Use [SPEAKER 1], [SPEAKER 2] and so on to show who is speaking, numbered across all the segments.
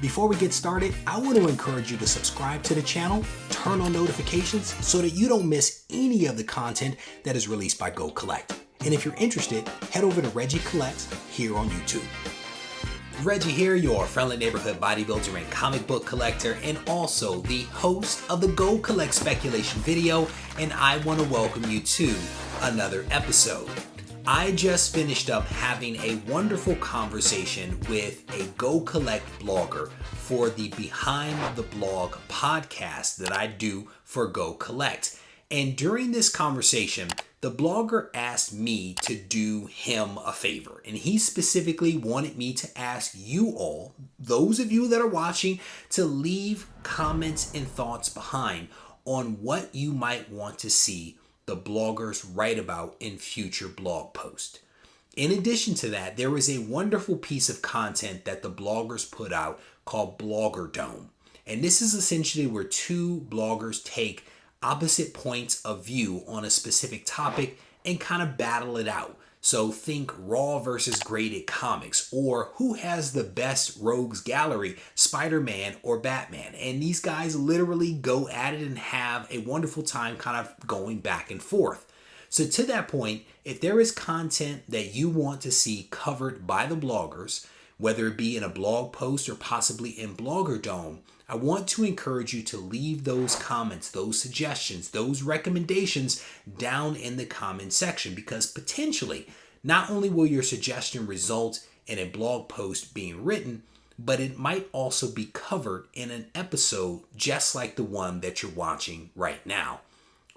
[SPEAKER 1] Before we get started, I want to encourage you to subscribe to the channel, turn on notifications so that you don't miss any of the content that is released by GoCollect. And if you're interested, head over to Regie Collects here on YouTube. Regie here, your friendly neighborhood bodybuilder and comic book collector, and also the host of the GoCollect speculation video, and I want to welcome you to another episode. I just finished up having a wonderful conversation with a GoCollect blogger for the Behind the Blog podcast that I do for GoCollect. And during this conversation, the blogger asked me to do him a favor. And he specifically wanted me to ask you all, those of you that are watching, to leave comments and thoughts behind on what you might want to see the bloggers write about in future blog posts. In addition to that, there was a wonderful piece of content that the bloggers put out called Blogger Dome. And this is essentially where two bloggers take opposite points of view on a specific topic and kind of battle it out. So think Raw versus Graded Comics, or who has the best rogues gallery, Spider-Man or Batman. And these guys literally go at it and have a wonderful time kind of going back and forth. So to that point, if there is content that you want to see covered by the bloggers, whether it be in a blog post or possibly in Blogger Dome, I want to encourage you to leave those comments, those suggestions, those recommendations down in the comment section, because potentially not only will your suggestion result in a blog post being written, but it might also be covered in an episode just like the one that you're watching right now.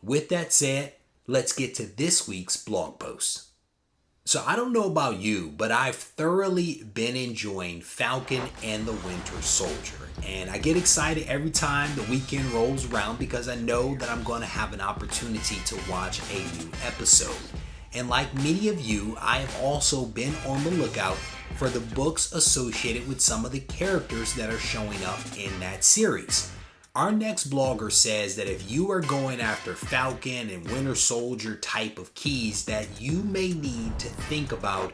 [SPEAKER 1] With that said, let's get to this week's blog post. So I don't know about you, but I've thoroughly been enjoying Falcon and the Winter Soldier. And I get excited every time the weekend rolls around because I know that I'm going to have an opportunity to watch a new episode. And like many of you, I have also been on the lookout for the books associated with some of the characters that are showing up in that series. Our next blogger says that if you are going after Falcon and Winter Soldier type of keys, that you may need to think about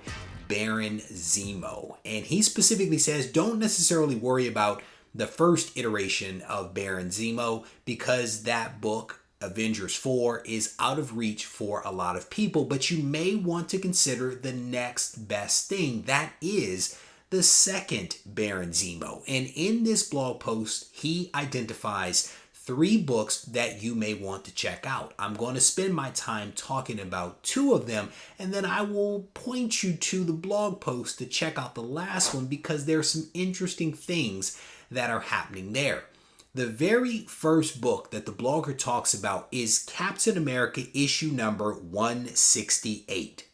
[SPEAKER 1] Baron Zemo. And he specifically says don't necessarily worry about the first iteration of Baron Zemo, because that book, Avengers 4, is out of reach for a lot of people, but you may want to consider the next best thing. That is the second Baron Zemo. And in this blog post, he identifies 3 books that you may want to check out. I'm going to spend my time talking about 2 of them, and then I will point you to the blog post to check out the last one, because there are some interesting things that are happening there. The very first book that the blogger talks about is Captain America issue number 168.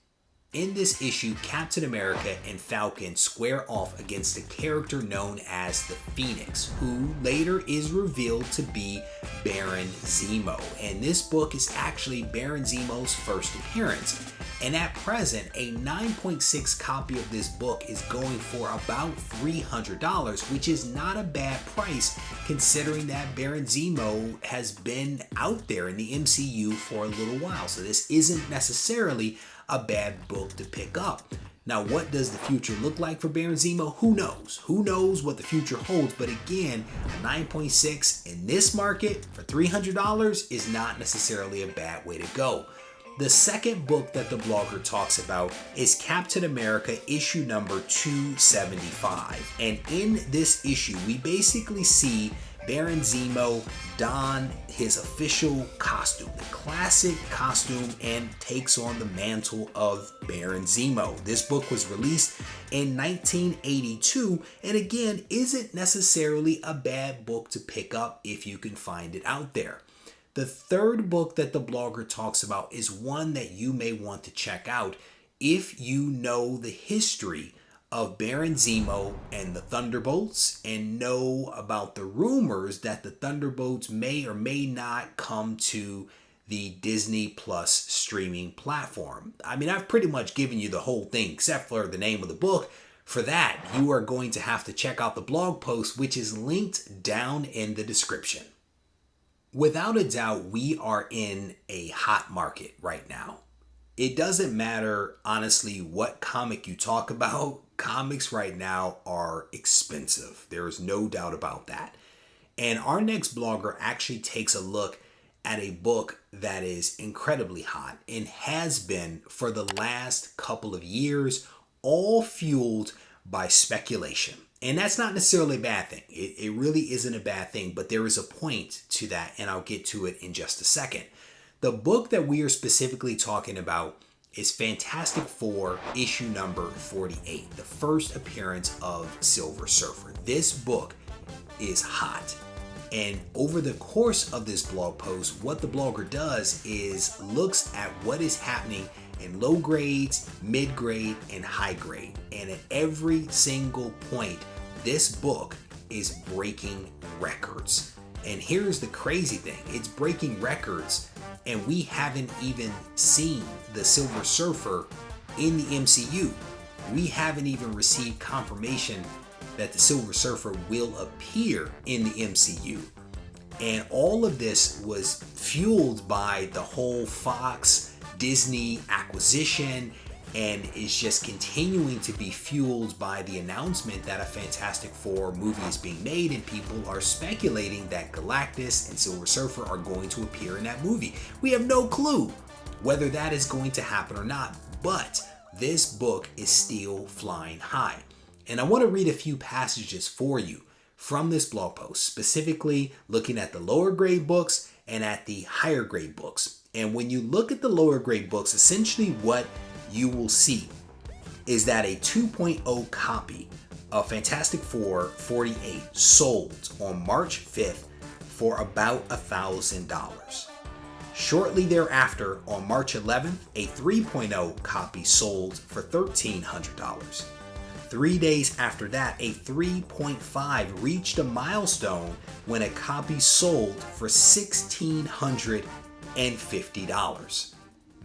[SPEAKER 1] In this issue, Captain America and Falcon square off against a character known as the Phoenix, who later is revealed to be Baron Zemo. And this book is actually Baron Zemo's first appearance. And at present, a 9.6 copy of this book is going for about $300, which is not a bad price considering that Baron Zemo has been out there in the MCU for a little while. So this isn't necessarily a bad book to pick up. Now, what does the future look like for Baron Zemo? Who knows? Who knows what the future holds? But again, a 9.6 in this market for $300 is not necessarily a bad way to go. The second book that the blogger talks about is Captain America issue number 275. And in this issue, we basically see Baron Zemo don his official costume, the classic costume, and takes on the mantle of Baron Zemo. This book was released in 1982, and again, isn't necessarily a bad book to pick up if you can find it out there. The third book that the blogger talks about is one that you may want to check out if you know the history of Baron Zemo and the Thunderbolts and know about the rumors that the Thunderbolts may or may not come to the Disney Plus streaming platform. I mean, I've pretty much given you the whole thing except for the name of the book. For that, you are going to have to check out the blog post, which is linked down in the description. Without a doubt, we are in a hot market right now. It doesn't matter, honestly, what comic you talk about. Comics right now are expensive. There is no doubt about that. And our next blogger actually takes a look at a book that is incredibly hot and has been for the last couple of years, all fueled by speculation. And that's not necessarily a bad thing. It really isn't a bad thing, but there is a point to that, and I'll get to it in just a second. The book that we are specifically talking about is Fantastic Four issue number 48, the first appearance of Silver Surfer. This book is hot. And over the course of this blog post, what the blogger does is looks at what is happening in low grades, mid grade, and high grade. And at every single point, this book is breaking records. And here's the crazy thing. It's breaking records, and we haven't even seen the Silver Surfer in the MCU. We haven't even received confirmation that the Silver Surfer will appear in the MCU. And all of this was fueled by the whole Fox Disney acquisition, and is just continuing to be fueled by the announcement that a Fantastic Four movie is being made, and people are speculating that Galactus and Silver Surfer are going to appear in that movie. We have no clue whether that is going to happen or not, but this book is still flying high. And I want to read a few passages for you from this blog post, specifically looking at the lower grade books and at the higher grade books. And when you look at the lower grade books, essentially what you will see is that a 2.0 copy of Fantastic Four 48 sold on March 5th for about $1,000. Shortly thereafter, on March 11th, a 3.0 copy sold for $1,300. 3 days after that, a 3.5 reached a milestone when a copy sold for $1,650.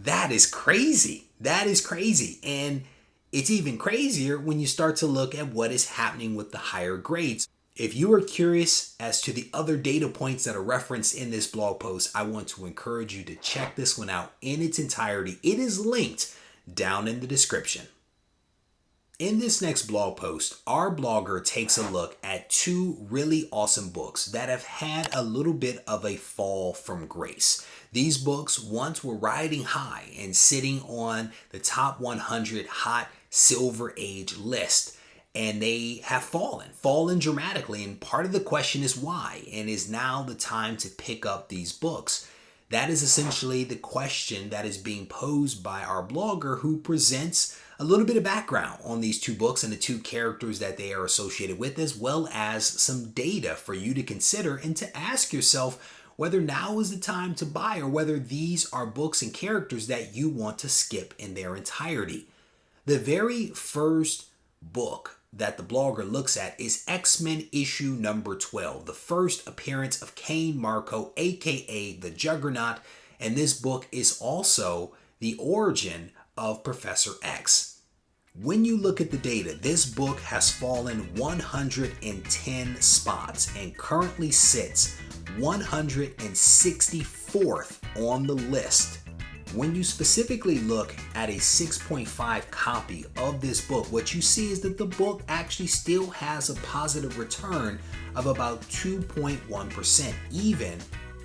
[SPEAKER 1] That is crazy. That is crazy. And it's even crazier when you start to look at what is happening with the higher grades. If you are curious as to the other data points that are referenced in this blog post, I want to encourage you to check this one out in its entirety. It is linked down in the description. In this next blog post, our blogger takes a look at two really awesome books that have had a little bit of a fall from grace. These books once were riding high and sitting on the top 100 hot Silver Age list, and they have fallen dramatically. And part of the question is why, and is now the time to pick up these books? That is essentially the question that is being posed by our blogger, who presents a little bit of background on these two books and the two characters that they are associated with, as well as some data for you to consider and to ask yourself whether now is the time to buy, or whether these are books and characters that you want to skip in their entirety. The very first book that the blogger looks at is X-Men issue number 12, the first appearance of Kane Marco, aka the Juggernaut, and this book is also the origin of Professor X. When you look at the data, this book has fallen 110 spots and currently sits 164th on the list. When you specifically look at a 6.5 copy of this book, what you see is that the book actually still has a positive return of about 2.1%, even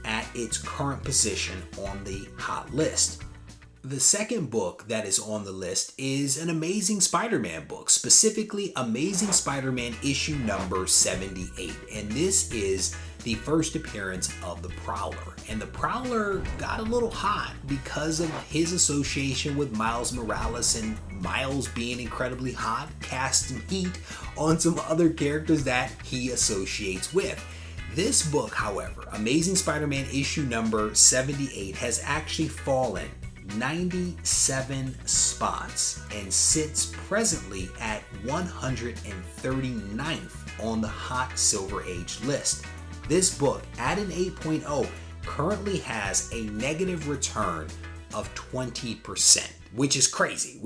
[SPEAKER 1] at its current position on the hot list. The second book that is on the list is an Amazing Spider-Man book, specifically Amazing Spider-Man issue number 78. And this is the first appearance of the Prowler. And the Prowler got a little hot because of his association with Miles Morales, and Miles being incredibly hot, casting heat on some other characters that he associates with. This book, however, Amazing Spider-Man issue number 78, has actually fallen 97 spots and sits presently at 139th on the hot Silver Age list. This book, at an 8.0, currently has a negative return of 20%, which is crazy.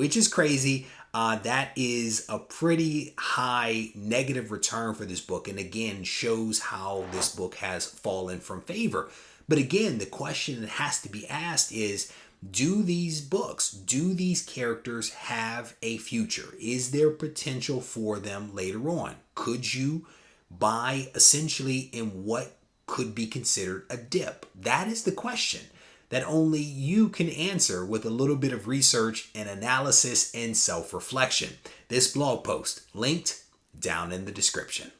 [SPEAKER 1] That is a pretty high negative return for this book, and again shows how this book has fallen from favor. But again, the question that has to be asked is, Do these books, do these characters have a future? Is there potential for them later on? Could you buy essentially in what could be considered a dip? That is the question that only you can answer with a little bit of research and analysis and self-reflection. This blog post linked down in the description.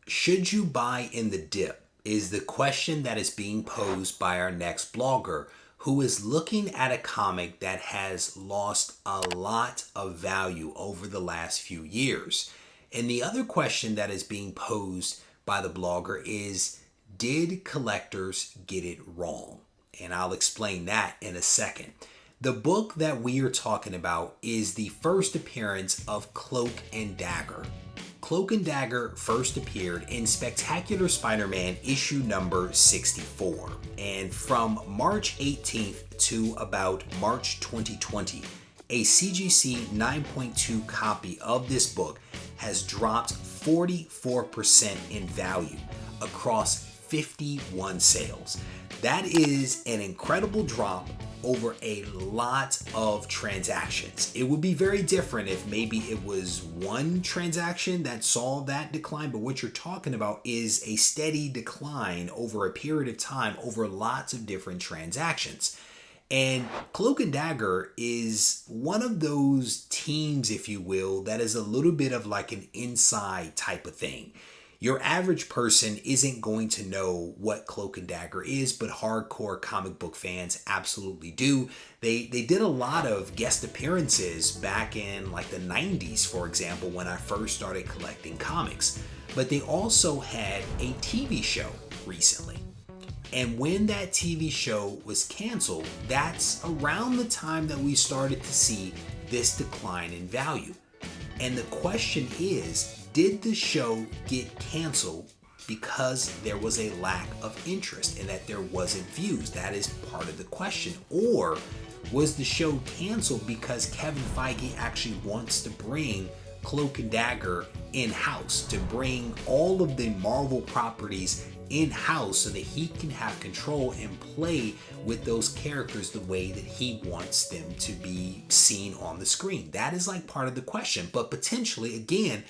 [SPEAKER 1] Should you buy in the dip is the question that is being posed by our next blogger, who is looking at a comic that has lost a lot of value over the last few years. And the other question that is being posed by the blogger is, did collectors get it wrong? And I'll explain that in a second. The book that we are talking about is the first appearance of CLOAK and DAGGER. CLOAK and DAGGER first appeared in Spectacular Spider-Man issue number 64. And from March 18th to about March 2020, a CGC 9.2 copy of this book has dropped 44% in value across 51 sales. That is an incredible drop over a lot of transactions. It would be very different if maybe it was one transaction that saw that decline, but what you're talking about is a steady decline over a period of time over lots of different transactions. And CLOAK and DAGGER is one of those teams, if you will, that is a little bit of like an inside type of thing. Your average person isn't going to know what CLOAK and DAGGER is, but hardcore comic book fans absolutely do. They did a lot of guest appearances back in like the 90s, for example, when I first started collecting comics. But they also had a TV show recently. And when that TV show was canceled, that's around the time that we started to see this decline in value. And the question is, did the show get canceled because there was a lack of interest and that there wasn't views? That is part of the question. Or was the show canceled because Kevin Feige actually wants to bring CLOAK and DAGGER in-house, to bring all of the Marvel properties in-house so that he can have control and play with those characters the way that he wants them to be seen on the screen? That is like part of the question. But potentially, again,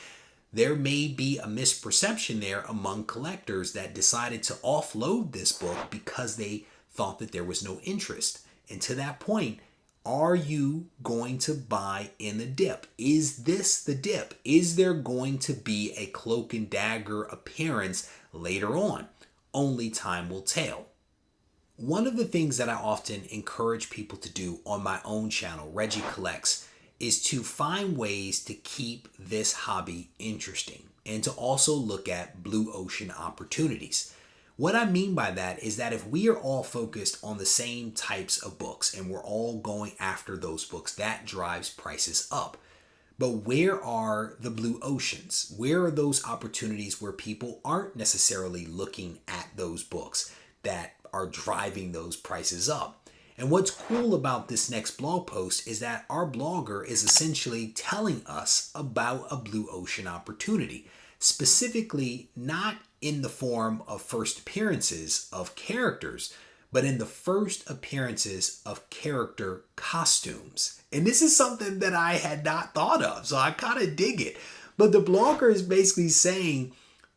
[SPEAKER 1] there may be a misperception there among collectors that decided to offload this book because they thought that there was no interest. And to that point, are you going to buy in the dip? Is this the dip? Is there going to be a CLOAK and DAGGER appearance later on? Only time will tell. One of the things that I often encourage people to do on my own channel, Regie Collects, is to find ways to keep this hobby interesting and to also look at blue ocean opportunities. What I mean by that is that if we are all focused on the same types of books and we're all going after those books, that drives prices up. But where are the blue oceans? Where are those opportunities where people aren't necessarily looking at those books that are driving those prices up? And what's cool about this next blog post is that our blogger is essentially telling us about a blue ocean opportunity, specifically not in the form of first appearances of characters, but in the first appearances of character costumes. And this is something that I had not thought of, so I kind of dig it. But the blogger is basically saying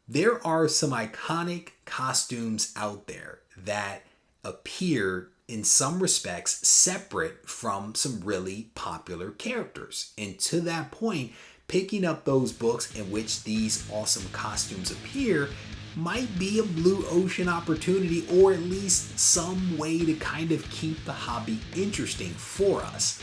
[SPEAKER 1] there are some iconic costumes out there that appear in some respects separate from some really popular characters. And to that point, picking up those books in which these awesome costumes appear might be a blue ocean opportunity, or at least some way to kind of keep the hobby interesting for us.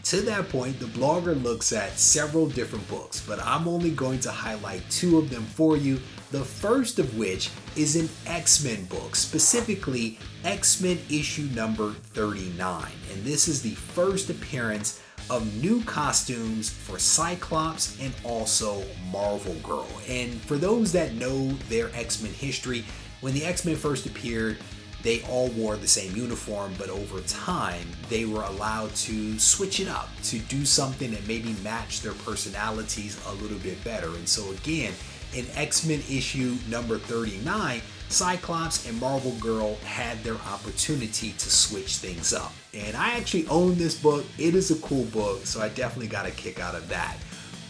[SPEAKER 1] To that point, the blogger looks at several different books, but I'm only going to highlight two of them for you. The first of which is an X-Men book, specifically X-Men issue number 39. And this is the first appearance of new costumes for Cyclops and also Marvel Girl. And for those that know their X-Men history, when the X-Men first appeared, they all wore the same uniform, but over time, they were allowed to switch it up, to do something that maybe matched their personalities a little bit better. And so again, in X-Men issue number 39, Cyclops and Marvel Girl had their opportunity to switch things up. And I actually own this book. It is a cool book, so I definitely got a kick out of that.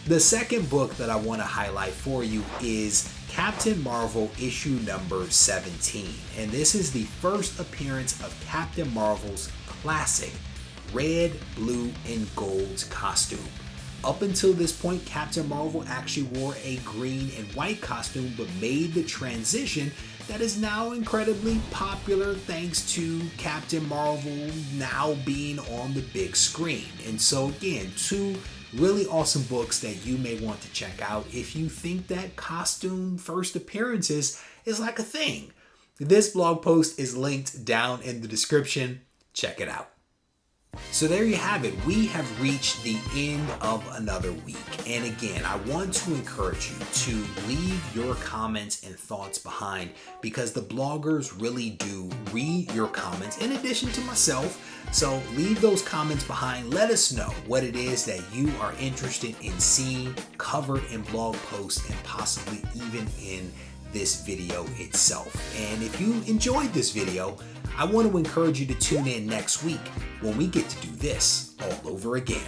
[SPEAKER 1] The second book that I want to highlight for you is Captain Marvel issue number 17. And this is the first appearance of Captain Marvel's classic red, blue, and gold costume. Up until this point, Captain Marvel actually wore a green and white costume, but made the transition that is now incredibly popular thanks to Captain Marvel now being on the big screen. And so again, two really awesome books that you may want to check out if you think that costume first appearances is like a thing. This blog post is linked down in the description. Check it out. So there you have it. We have reached the end of another week. And again, I want to encourage you to leave your comments and thoughts behind, because the bloggers really do read your comments in addition to myself. So leave those comments behind. Let us know what it is that you are interested in seeing covered in blog posts and possibly even in this video itself. And if you enjoyed this video, I want to encourage you to tune in next week when we get to do this all over again.